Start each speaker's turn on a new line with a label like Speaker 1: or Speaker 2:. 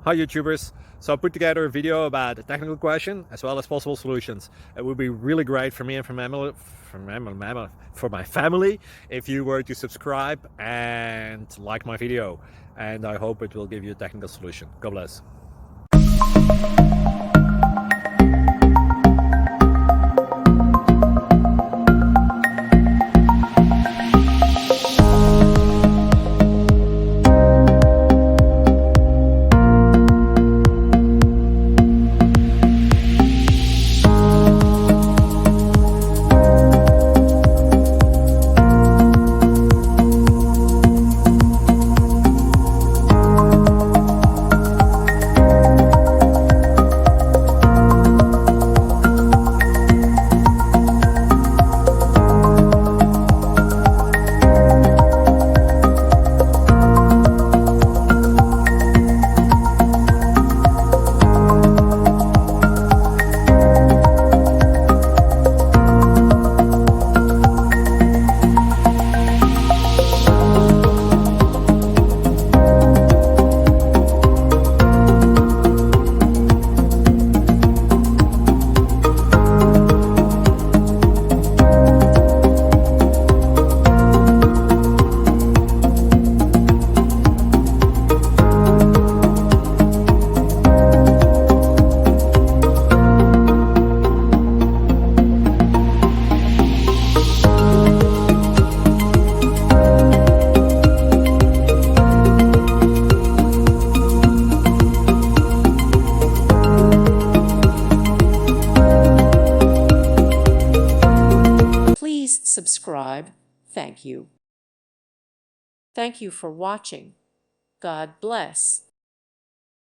Speaker 1: Hi YouTubers! So I put together a video about a technical question as well as possible solutions. It would be really great for me and for my family if you were to subscribe and like my video, and I hope it will give you a technical solution. God bless.
Speaker 2: Please subscribe. Thank you. Thank you for watching. God bless.